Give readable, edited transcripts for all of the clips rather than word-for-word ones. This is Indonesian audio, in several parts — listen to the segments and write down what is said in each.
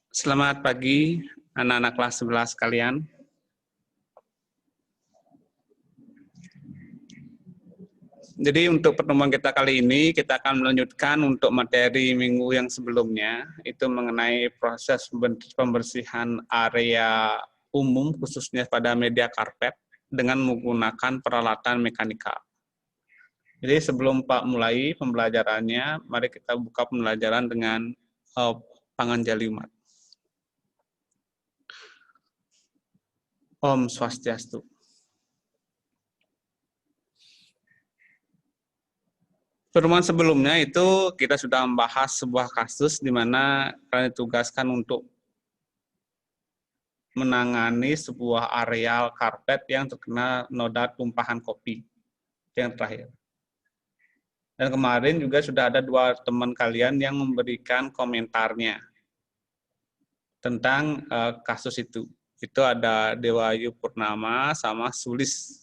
Selamat pagi anak-anak kelas 11 sekalian. Jadi untuk pertemuan kita kali ini, kita akan melanjutkan untuk materi minggu yang sebelumnya, itu mengenai proses pembersihan area umum, khususnya pada media karpet, dengan menggunakan peralatan mekanikal. Jadi sebelum Pak mulai pembelajarannya, mari kita buka pembelajaran dengan Panganjali Umat. Om Swastiastu. Pertemuan sebelumnya itu kita sudah membahas sebuah kasus di mana kalian ditugaskan untuk menangani sebuah areal karpet yang terkena noda tumpahan kopi. Itu yang terakhir. Dan kemarin juga sudah ada dua teman kalian yang memberikan komentarnya tentang kasus itu. Itu ada Dewayu Purnama sama Sulis.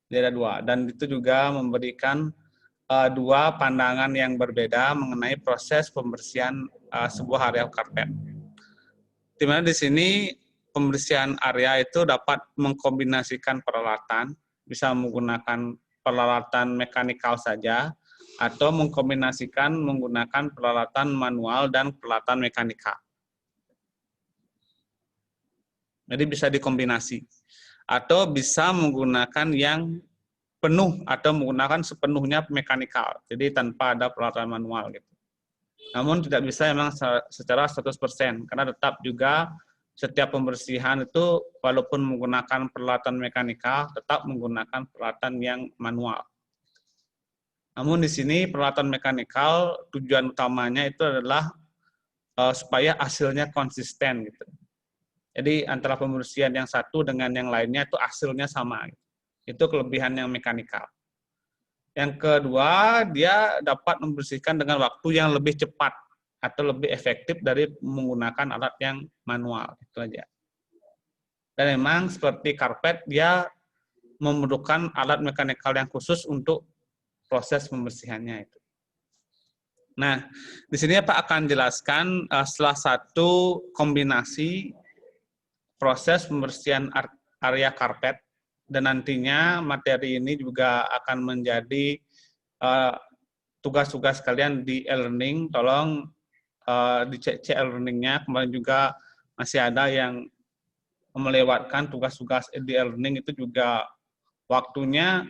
Dia ada dua. Dan itu juga memberikan dua pandangan yang berbeda mengenai proses pembersihan sebuah areal karpet. Di mana di sini pembersihan area itu dapat mengkombinasikan peralatan, bisa menggunakan peralatan mekanikal saja, atau mengkombinasikan menggunakan peralatan manual dan peralatan mekanikal. Jadi bisa dikombinasi. Atau bisa menggunakan yang penuh atau menggunakan sepenuhnya mekanikal, jadi tanpa ada peralatan manual gitu. Namun tidak bisa memang secara 100%, karena tetap juga setiap pembersihan itu walaupun menggunakan peralatan mekanikal, tetap menggunakan peralatan yang manual. Namun di sini peralatan mekanikal tujuan utamanya itu adalah supaya hasilnya konsisten gitu. Jadi antara pembersihan yang satu dengan yang lainnya itu hasilnya sama gitu. Itu kelebihan yang mekanikal. Yang kedua, dia dapat membersihkan dengan waktu yang lebih cepat atau lebih efektif dari menggunakan alat yang manual. Itu aja. Dan memang seperti karpet, dia memerlukan alat mekanikal yang khusus untuk proses pembersihannya itu. Nah, di sini Pak akan jelaskan salah satu kombinasi proses pembersihan area karpet. Dan nantinya materi ini juga akan menjadi tugas-tugas kalian di e-learning. Tolong dicek e-learningnya. Kemarin juga masih ada yang melewatkan tugas-tugas di e-learning, itu juga waktunya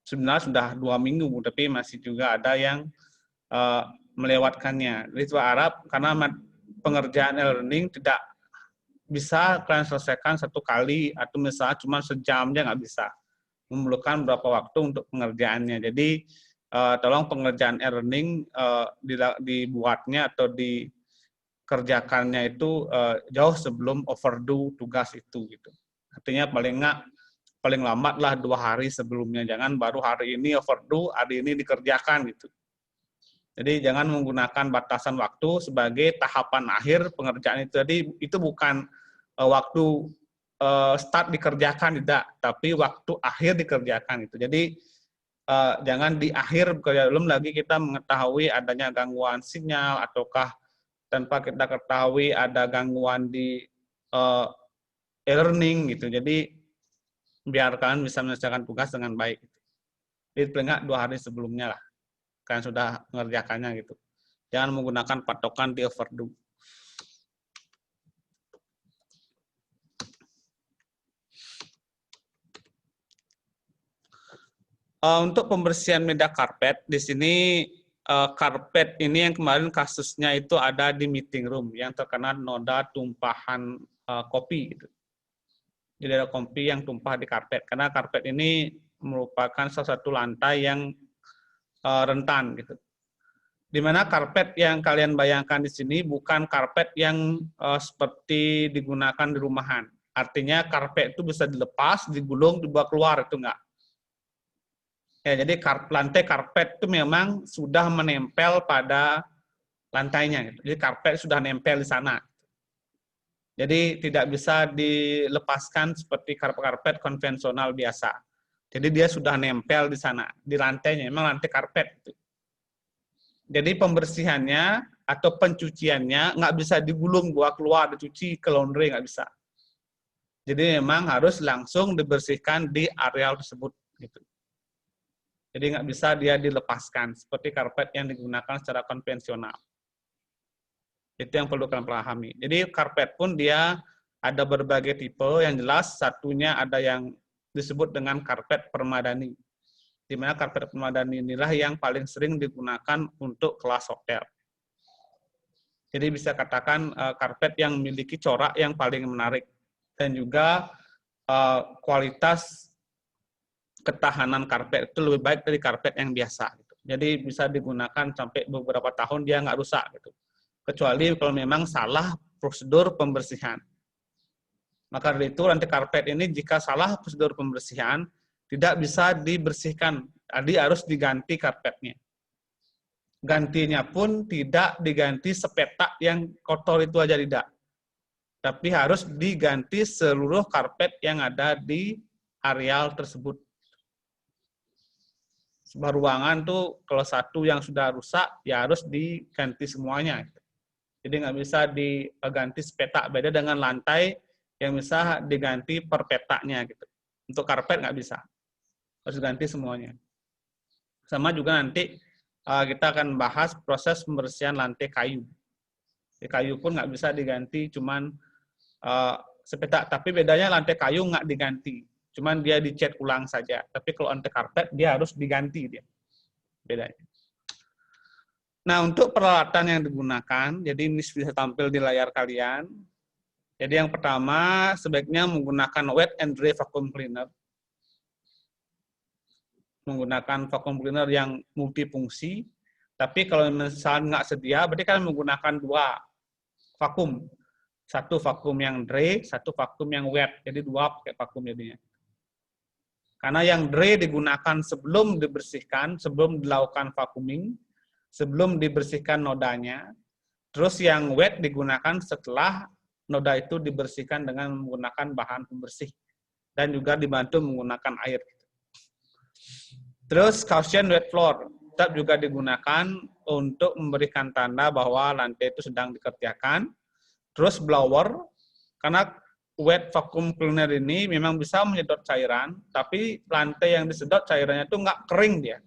sebenarnya sudah 2 minggu, tapi masih juga ada yang melewatkannya. Jadi saya harap karena pengerjaan e-learning tidak bisa kalian selesaikan satu kali atau misalnya cuma sejam aja nggak bisa, memerlukan berapa waktu untuk pengerjaannya. Jadi tolong pengerjaan e-learning dibuatnya atau dikerjakannya itu jauh sebelum overdue tugas itu gitu. Artinya paling lambat lah 2 hari sebelumnya, jangan baru hari ini overdue, hari ini dikerjakan gitu. Jadi jangan menggunakan batasan waktu sebagai tahapan akhir pengerjaan itu. Jadi itu bukan waktu start dikerjakan, tidak, tapi waktu akhir dikerjakan itu. Jadi jangan di akhir bekerja, belum lagi kita mengetahui adanya gangguan sinyal ataukah tanpa kita ketahui ada gangguan di e-learning gitu. Jadi biar kalian bisa menyelesaikan tugas dengan baik. Jadi paling nggak 2 hari sebelumnya lah kalian sudah mengerjakannya gitu. Jangan menggunakan patokan di overdue. Untuk pembersihan media karpet, di sini karpet ini yang kemarin kasusnya itu ada di meeting room yang terkena noda tumpahan kopi. Gitu. Jadi ada kopi yang tumpah di karpet, karena karpet ini merupakan salah satu lantai yang rentan. Gitu. Di mana karpet yang kalian bayangkan di sini bukan karpet yang seperti digunakan di rumahan. Artinya karpet itu bisa dilepas, digulung, dibawa keluar, itu enggak. Ya, jadi lantai karpet itu memang sudah menempel pada lantainya. Gitu. Jadi karpet sudah nempel di sana. Jadi tidak bisa dilepaskan seperti karpet konvensional biasa. Jadi dia sudah nempel di sana, di lantainya. Memang lantai karpet. Gitu. Jadi pembersihannya atau pencuciannya nggak bisa digulung bawa keluar dicuci ke laundry, nggak bisa. Jadi memang harus langsung dibersihkan di areal tersebut gitu. Jadi nggak bisa dia dilepaskan seperti karpet yang digunakan secara konvensional. Itu yang perlu kalian pahami. Jadi karpet pun dia ada berbagai tipe, yang jelas satunya ada yang disebut dengan karpet permadani. Di mana karpet permadani inilah yang paling sering digunakan untuk kelas hotel. Jadi bisa katakan karpet yang memiliki corak yang paling menarik dan juga kualitas ketahanan karpet itu lebih baik dari karpet yang biasa. Gitu. Jadi bisa digunakan sampai beberapa tahun dia nggak rusak gitu. Kecuali kalau memang salah prosedur pembersihan. Maka dari itu lantai karpet ini jika salah prosedur pembersihan tidak bisa dibersihkan, jadi harus diganti karpetnya. Gantinya pun tidak diganti sepetak yang kotor itu aja tidak. Tapi harus diganti seluruh karpet yang ada di areal tersebut. Sebuah ruangan tuh kalau satu yang sudah rusak ya harus diganti semuanya. Jadi nggak bisa diganti sepetak, beda dengan lantai yang bisa diganti per petaknya gitu. Untuk karpet nggak bisa, harus ganti semuanya. Sama juga nanti kita akan bahas proses pembersihan lantai kayu. Di kayu pun nggak bisa diganti, cuman sepetak. Tapi bedanya lantai kayu nggak diganti, cuman dia dicat ulang saja. Tapi kalau lantai karpet dia harus diganti dia. Bedanya. Nah, untuk peralatan yang digunakan, jadi ini bisa tampil di layar kalian. Jadi yang pertama, sebaiknya menggunakan wet and dry vacuum cleaner. Menggunakan vacuum cleaner yang multifungsi. Tapi kalau misalnya nggak sedia, berarti kalian menggunakan dua vakum. Satu vakum yang dry, satu vakum yang wet. Jadi dua pakai vakum jadinya. Karena yang dry digunakan sebelum dibersihkan, sebelum dilakukan vacuuming, sebelum dibersihkan nodanya. Terus yang wet digunakan setelah noda itu dibersihkan dengan menggunakan bahan pembersih dan juga dibantu menggunakan air. Terus caution wet floor tetap juga digunakan untuk memberikan tanda bahwa lantai itu sedang dikerjakan. Terus blower, karena wet vacuum cleaner ini memang bisa menyedot cairan, tapi lantai yang disedot cairannya itu nggak kering dia,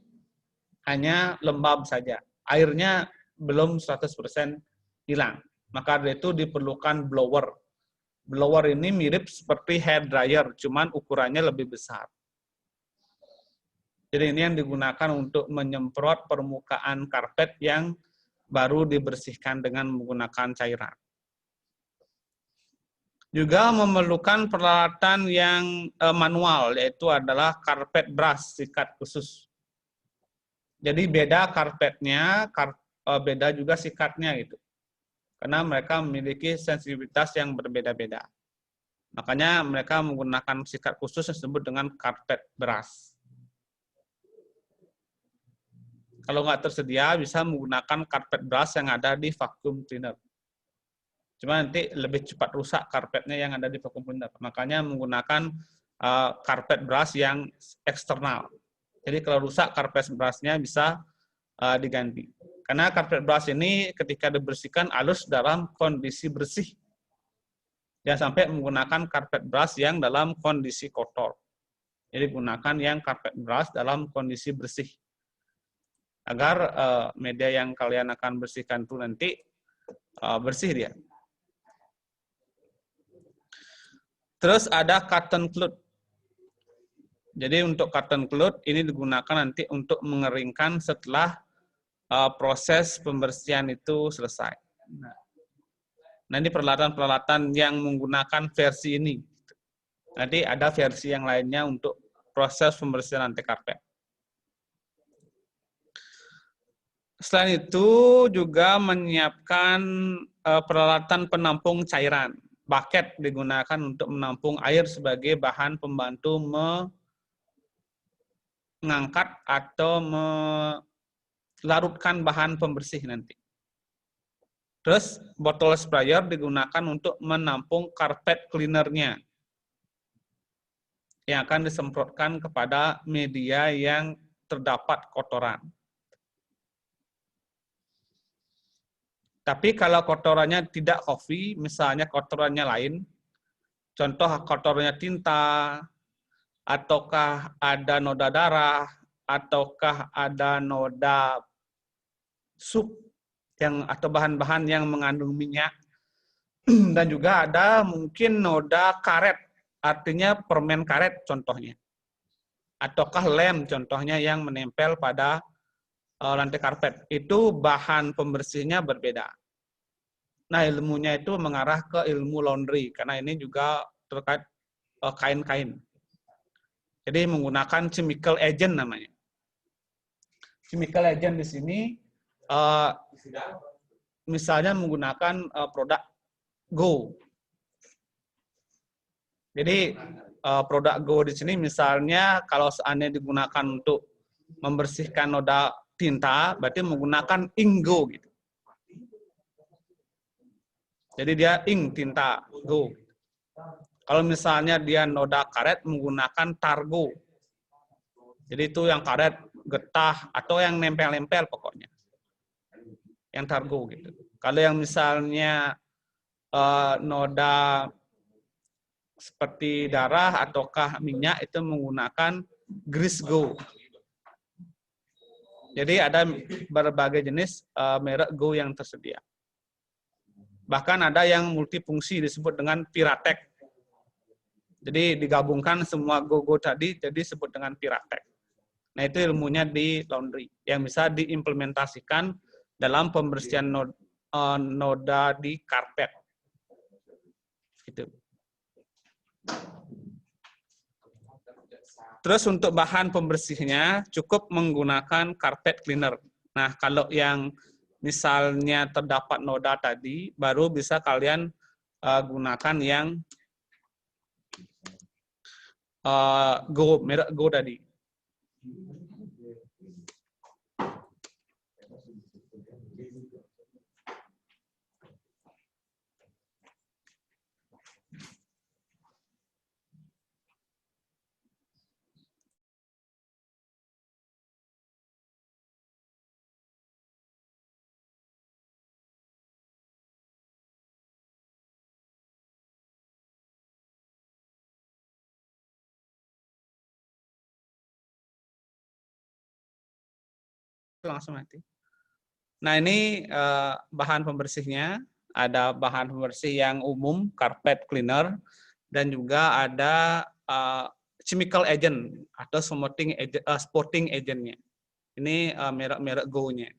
hanya lembab saja. Airnya belum 100% hilang. Maka dari itu diperlukan blower. Blower ini mirip seperti hair dryer, cuman ukurannya lebih besar. Jadi ini yang digunakan untuk menyemprot permukaan karpet yang baru dibersihkan dengan menggunakan cairan. Juga memerlukan peralatan yang manual, yaitu adalah carpet brush, sikat khusus. Jadi beda karpetnya, beda juga sikatnya gitu. Karena mereka memiliki sensitivitas yang berbeda-beda. Makanya mereka menggunakan sikat khusus yang disebut dengan carpet brush. Kalau nggak tersedia, bisa menggunakan carpet brush yang ada di vacuum cleaner. Cuma nanti lebih cepat rusak karpetnya yang ada di vacuum cleaner. Makanya menggunakan carpet brush yang eksternal. Jadi kalau rusak carpet brush-nya bisa diganti. Karena carpet brush ini ketika dibersihkan harus dalam kondisi bersih. Jangan sampai menggunakan carpet brush yang dalam kondisi kotor. Jadi gunakan yang carpet brush dalam kondisi bersih. Agar media yang kalian akan bersihkan itu nanti bersih dia. Terus ada cotton cloth. Jadi untuk cotton cloth ini digunakan nanti untuk mengeringkan setelah proses pembersihan itu selesai. Nah ini peralatan-peralatan yang menggunakan versi ini. Nanti ada versi yang lainnya untuk proses pembersihan lantai karpet. Selain itu juga menyiapkan peralatan penampung cairan. Bucket digunakan untuk menampung air sebagai bahan pembantu mengangkat atau melarutkan bahan pembersih nanti. Terus botol sprayer digunakan untuk menampung carpet cleaner-nya yang akan disemprotkan kepada media yang terdapat kotoran. Tapi kalau kotorannya tidak kopi, misalnya kotorannya lain, contoh kotorannya tinta, ataukah ada noda darah, ataukah ada noda sup yang atau bahan-bahan yang mengandung minyak, dan juga ada mungkin noda karet, artinya permen karet contohnya, ataukah lem contohnya yang menempel pada lantai karpet. Itu bahan pembersihnya berbeda. Nah, ilmunya itu mengarah ke ilmu laundry, karena ini juga terkait kain-kain. Jadi menggunakan chemical agent namanya. Chemical agent di sini misalnya menggunakan produk Go. Jadi produk Go di sini misalnya kalau seandainya digunakan untuk membersihkan noda tinta, berarti menggunakan ink Go gitu. Jadi dia ink tinta Go. Kalau misalnya dia noda karet menggunakan Targo. Jadi itu yang karet, getah, atau yang nempel-nempel pokoknya. Yang Targo gitu. Kalau yang misalnya noda seperti darah ataukah minyak itu menggunakan Grease Go. Jadi ada berbagai jenis merek Go yang tersedia. Bahkan ada yang multifungsi disebut dengan Piratek. Jadi digabungkan semua Go tadi jadi disebut dengan Piratek. Nah, itu ilmunya di laundry yang bisa diimplementasikan dalam pembersihan noda di karpet. Gitu. Terus untuk bahan pembersihnya cukup menggunakan carpet cleaner. Nah, kalau yang misalnya terdapat noda tadi, baru bisa kalian gunakan yang Go, merek Go tadi. Langsung nanti. Nah, ini bahan pembersihnya. Ada bahan pembersih yang umum, carpet cleaner, dan juga ada chemical agent atau sporting agentnya. Ini merek-merek Go-nya.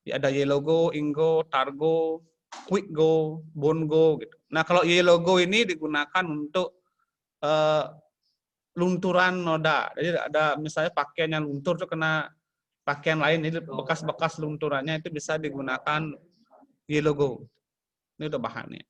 Ada Yellow Go, Ingo, Targo, Quick Go, Bone Go. Gitu. Nah, kalau Yellow Go ini digunakan untuk lunturan noda. Jadi ada misalnya pakaian yang luntur itu kena pakaian lain, ini bekas-bekas lunturannya itu bisa digunakan Yellow Go. Ini udah bahannya.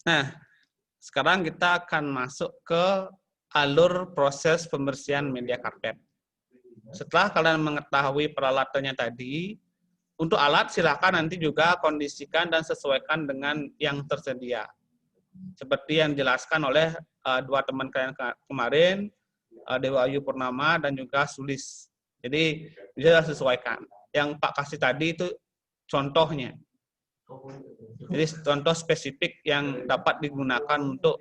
Nah, sekarang kita akan masuk ke alur proses pembersihan media karpet. Setelah kalian mengetahui peralatannya tadi, untuk alat silakan nanti juga kondisikan dan sesuaikan dengan yang tersedia. Seperti yang dijelaskan oleh dua teman kalian kemarin, Dewa Ayu Purnama dan juga Sulis. Jadi bisa sesuaikan. Yang Pak kasih tadi itu contohnya. Jadi contoh spesifik yang dapat digunakan untuk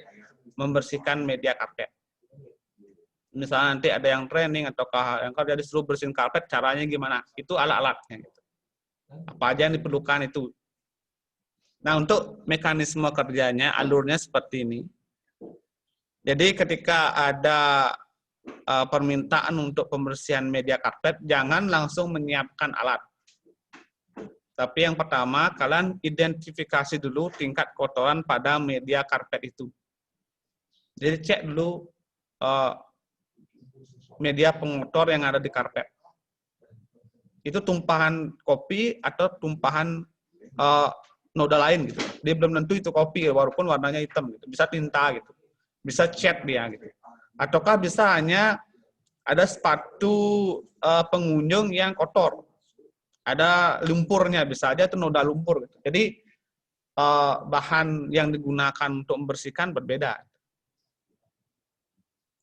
membersihkan media karpet. Misalnya nanti ada yang training ataukah yang kalau disuruh bersihin karpet caranya gimana? Itu alat-alatnya. Gitu. Apa aja yang diperlukan itu. Nah, untuk mekanisme kerjanya, alurnya seperti ini. Jadi ketika ada permintaan untuk pembersihan media karpet, jangan langsung menyiapkan alat. Tapi yang pertama, kalian identifikasi dulu tingkat kotoran pada media karpet itu. Jadi cek dulu media pengotor yang ada di karpet. Itu tumpahan kopi atau tumpahan noda lain gitu. Dia belum tentu itu kopi, walaupun warnanya hitam gitu. Bisa tinta gitu. Bisa cat dia gitu. Ataukah bisa hanya ada sepatu pengunjung yang kotor, ada lumpurnya, bisa aja itu noda lumpur gitu. Jadi bahan yang digunakan untuk membersihkan berbeda.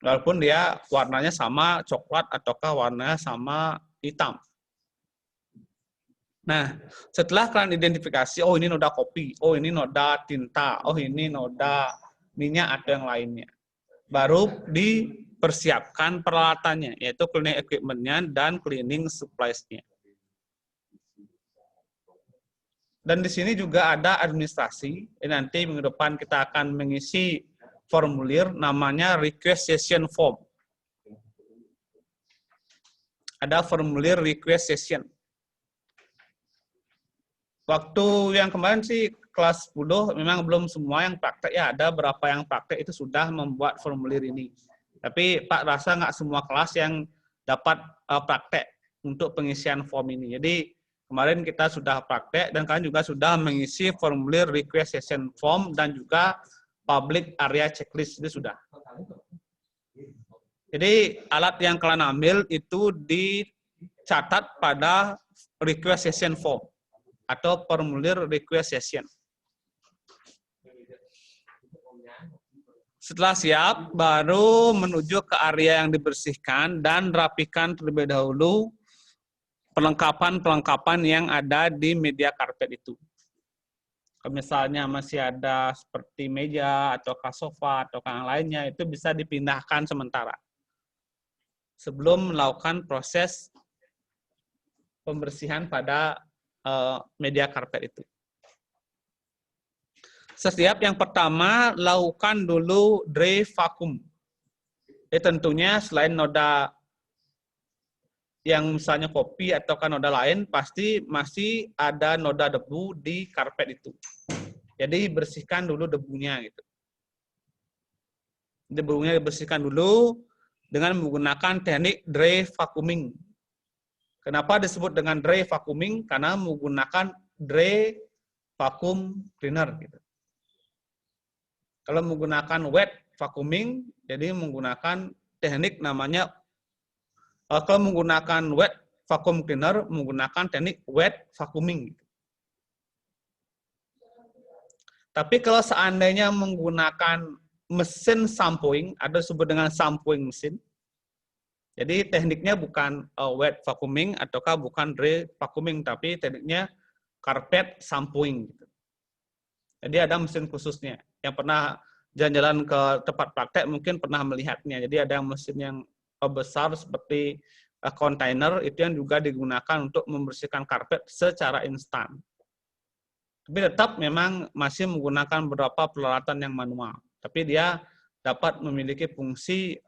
Walaupun dia warnanya sama coklat ataukah warnanya sama hitam. Nah, setelah kalian identifikasi, oh ini noda kopi, oh ini noda tinta, oh ini noda minyak atau yang lainnya. Baru dipersiapkan peralatannya, yaitu cleaning equipment-nya dan cleaning supplies-nya. Dan di sini juga ada administrasi. Nanti minggu depan kita akan mengisi formulir namanya request session form. Ada formulir request session. Waktu yang kemarin sih kelas 10 memang belum semua yang praktek, ya ada berapa yang praktek itu sudah membuat formulir ini. Tapi Pak rasa nggak semua kelas yang dapat praktek untuk pengisian form ini. Jadi kemarin kita sudah praktek dan kalian juga sudah mengisi formulir request session form dan juga public area checklist itu sudah. Jadi alat yang kalian ambil itu dicatat pada request session form atau formulir request session. Setelah siap, baru menuju ke area yang dibersihkan dan rapikan terlebih dahulu perlengkapan-perlengkapan yang ada di media karpet itu. Kalau misalnya masih ada seperti meja atau sofa atau yang lainnya, itu bisa dipindahkan sementara sebelum melakukan proses pembersihan pada media karpet itu. Setiap yang pertama, lakukan dulu dry vacuum. Tentunya selain noda yang misalnya kopi atau noda lain, pasti masih ada noda debu di karpet itu. Jadi bersihkan dulu debunya gitu. Debunya dibersihkan dulu dengan menggunakan teknik dry vacuuming. Kenapa disebut dengan dry vacuuming? Karena menggunakan dry vacuum cleaner gitu. Kalau menggunakan wet vacuuming, jadi menggunakan teknik namanya, kalau menggunakan wet vacuum cleaner, menggunakan teknik wet vacuuming. Tapi kalau seandainya menggunakan mesin shampooing, ada disebut dengan shampooing mesin, jadi tekniknya bukan wet vacuuming ataukah bukan dry vacuuming, tapi tekniknya carpet shampooing. Gitu. Jadi ada mesin khususnya. Yang pernah jalan-jalan ke tempat praktek mungkin pernah melihatnya. Jadi ada mesin yang besar seperti kontainer, itu yang juga digunakan untuk membersihkan karpet secara instan. Tapi tetap memang masih menggunakan beberapa peralatan yang manual. Tapi dia dapat memiliki fungsi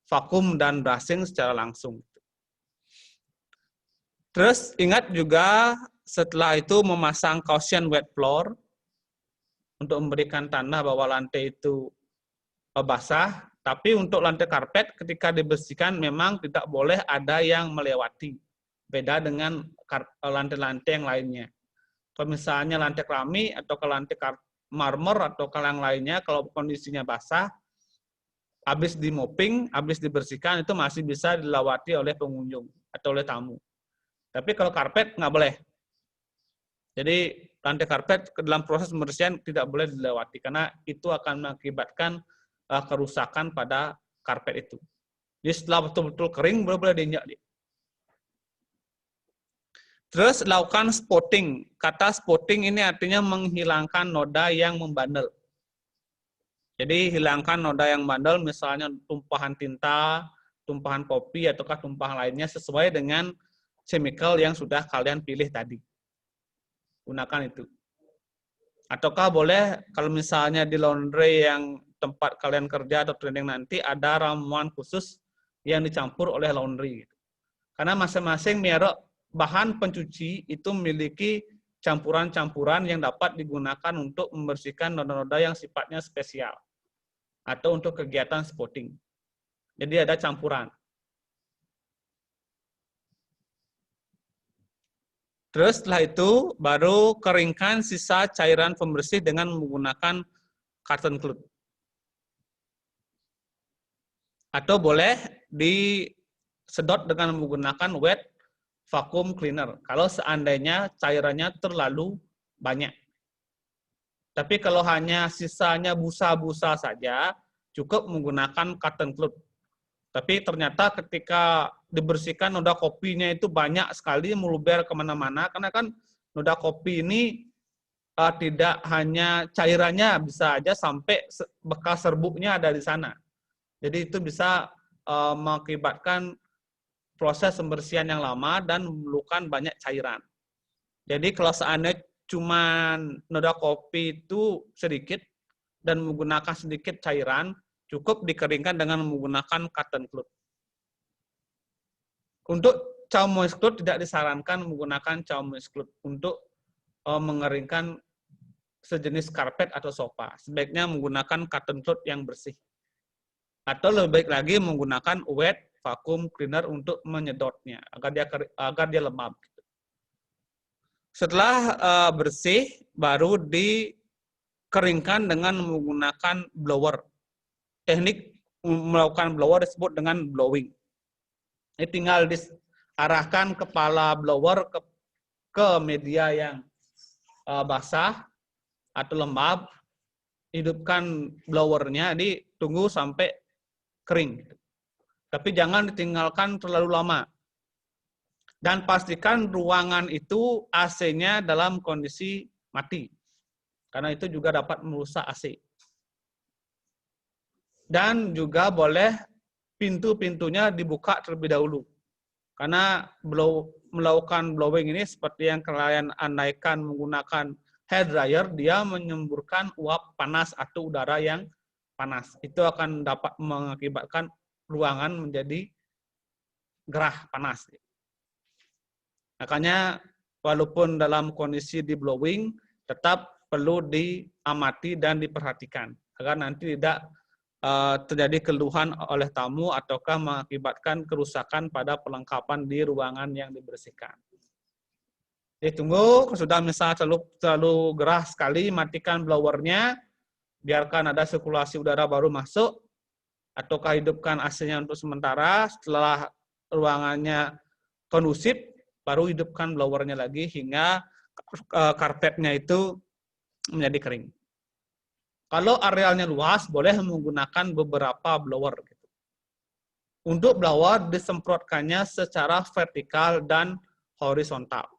vakum dan brushing secara langsung. Terus ingat juga setelah itu memasang caution wet floor untuk memberikan tanda bahwa lantai itu basah. Tapi untuk lantai karpet ketika dibersihkan memang tidak boleh ada yang melewati. Beda dengan lantai-lantai yang lainnya. Kalau misalnya lantai keramik atau ke lantai marmer atau ke yang lainnya, kalau kondisinya basah, habis di mopping, habis dibersihkan, itu masih bisa dilewati oleh pengunjung atau oleh tamu. Tapi kalau karpet nggak boleh. Jadi lantai karpet dalam proses pembersihan tidak boleh dilewati, karena itu akan mengakibatkan kerusakan pada karpet itu. Jadi setelah betul-betul kering, boleh diinjak. Terus lakukan spotting. Kata spotting ini artinya menghilangkan noda yang membandel. Jadi hilangkan noda yang bandel, misalnya tumpahan tinta, tumpahan kopi, ataukah tumpahan lainnya sesuai dengan chemical yang sudah kalian pilih tadi. Gunakan itu. Ataukah boleh kalau misalnya di laundry yang tempat kalian kerja atau training nanti ada ramuan khusus yang dicampur oleh laundry. Karena masing-masing merek bahan pencuci itu memiliki campuran-campuran yang dapat digunakan untuk membersihkan noda-noda yang sifatnya spesial atau untuk kegiatan spotting. Jadi ada campuran. Terus setelah itu baru keringkan sisa cairan pembersih dengan menggunakan cotton cloth. Atau boleh disedot dengan menggunakan wet vacuum cleaner. Kalau seandainya cairannya terlalu banyak. Tapi kalau hanya sisanya busa-busa saja, cukup menggunakan cotton cloth. Tapi ternyata ketika dibersihkan noda kopinya itu banyak sekali meluber kemana-mana, karena kan noda kopi ini tidak hanya cairannya, bisa aja sampai bekas serbuknya ada di sana. Jadi itu bisa mengakibatkan proses pembersihan yang lama dan memerlukan banyak cairan. Jadi kalau seandainya cuma noda kopi itu sedikit dan menggunakan sedikit cairan, cukup dikeringkan dengan menggunakan cotton cloth. Untuk chow moist cloth tidak disarankan menggunakan chow moist cloth untuk mengeringkan sejenis karpet atau sofa. Sebaiknya menggunakan cotton cloth yang bersih. Atau lebih baik lagi menggunakan wet vacuum cleaner untuk menyedotnya agar dia lembab. Setelah bersih, baru dikeringkan dengan menggunakan blower. Teknik melakukan blower disebut dengan blowing. Ini tinggal diarahkan kepala blower ke media yang basah atau lembab, hidupkan blowernya, ditunggu sampai kering. Tapi jangan ditinggalkan terlalu lama. Dan pastikan ruangan itu AC-nya dalam kondisi mati. Karena itu juga dapat merusak AC. Dan juga boleh pintu-pintunya dibuka terlebih dahulu. Karena melakukan blowing ini seperti yang kalian andaikan menggunakan hair dryer, dia menyemburkan uap panas atau udara yang panas. Itu akan dapat mengakibatkan ruangan menjadi gerah panas. Makanya walaupun dalam kondisi di blowing, tetap perlu diamati dan diperhatikan agar nanti tidak terjadi keluhan oleh tamu ataukah mengakibatkan kerusakan pada perlengkapan di ruangan yang dibersihkan. Jadi tunggu, sudah misalnya terlalu gerah sekali, matikan blowernya, biarkan ada sirkulasi udara baru masuk, ataukah hidupkan AC-nya untuk sementara, setelah ruangannya kondusif, baru hidupkan blowernya lagi hingga karpetnya itu menjadi kering. Kalau arealnya luas, boleh menggunakan beberapa blower. Untuk blower disemprotkannya secara vertikal dan horizontal.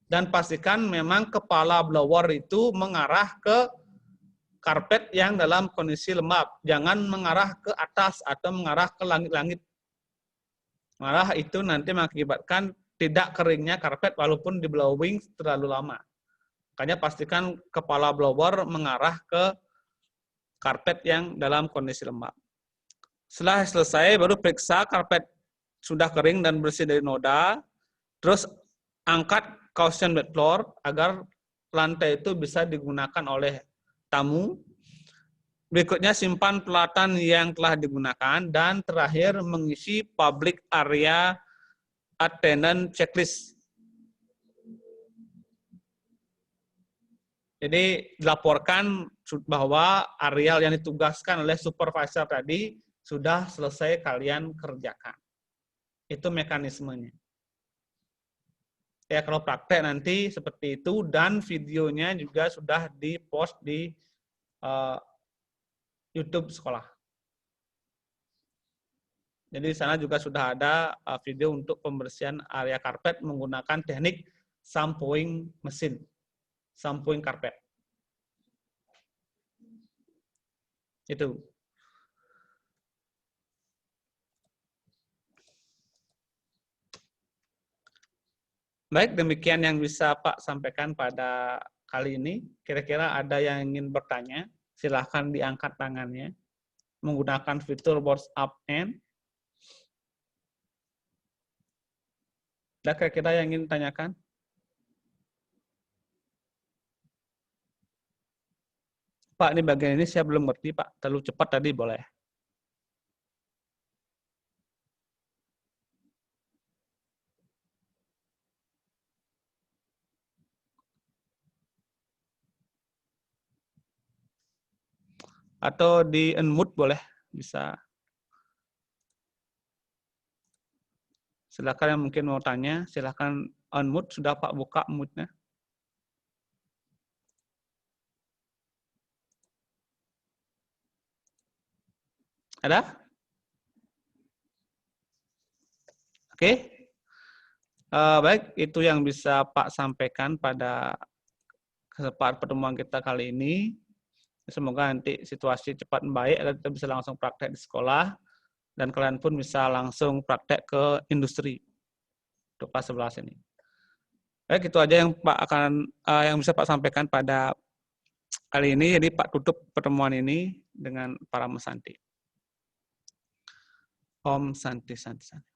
Dan pastikan memang kepala blower itu mengarah ke karpet yang dalam kondisi lembab. Jangan mengarah ke atas atau mengarah ke langit-langit. Malah itu nanti mengakibatkan tidak keringnya karpet walaupun di blowing terlalu lama. Makanya pastikan kepala blower mengarah ke karpet yang dalam kondisi lembab. Setelah selesai, baru periksa karpet sudah kering dan bersih dari noda. Terus angkat caution bed floor agar lantai itu bisa digunakan oleh tamu. Berikutnya simpan peralatan yang telah digunakan. Dan terakhir mengisi public area attendance checklist. Jadi dilaporkan bahwa areal yang ditugaskan oleh supervisor tadi sudah selesai kalian kerjakan. Itu mekanismenya. Ya kalau praktek nanti seperti itu dan videonya juga sudah di-post di YouTube sekolah. Jadi di sana juga sudah ada video untuk pembersihan area karpet menggunakan teknik shampooing mesin, shampooing karpet. Itu. Baik, demikian yang bisa Pak sampaikan pada kali ini. Kira-kira ada yang ingin bertanya? Silahkan diangkat tangannya menggunakan fitur WhatsApp N. Ada kira-kira yang ingin tanyakan? Pak, ini bagian ini saya belum ngerti, Pak. Terlalu cepat tadi, boleh. Atau di unmute boleh, bisa. Silakan yang mungkin mau tanya, silakan unmute. Sudah Pak buka mute-nya? Ada? Oke. Baik, itu yang bisa Pak sampaikan pada kesempatan pertemuan kita kali ini. Semoga nanti situasi cepat membaik, agar kita bisa langsung praktek di sekolah, dan kalian pun bisa langsung praktek ke industri untuk kelas 11 ini. Baik, itu aja yang Pak yang bisa Pak sampaikan pada kali ini. Jadi Pak tutup pertemuan ini dengan para mesanti. Om Santi Santi Santi.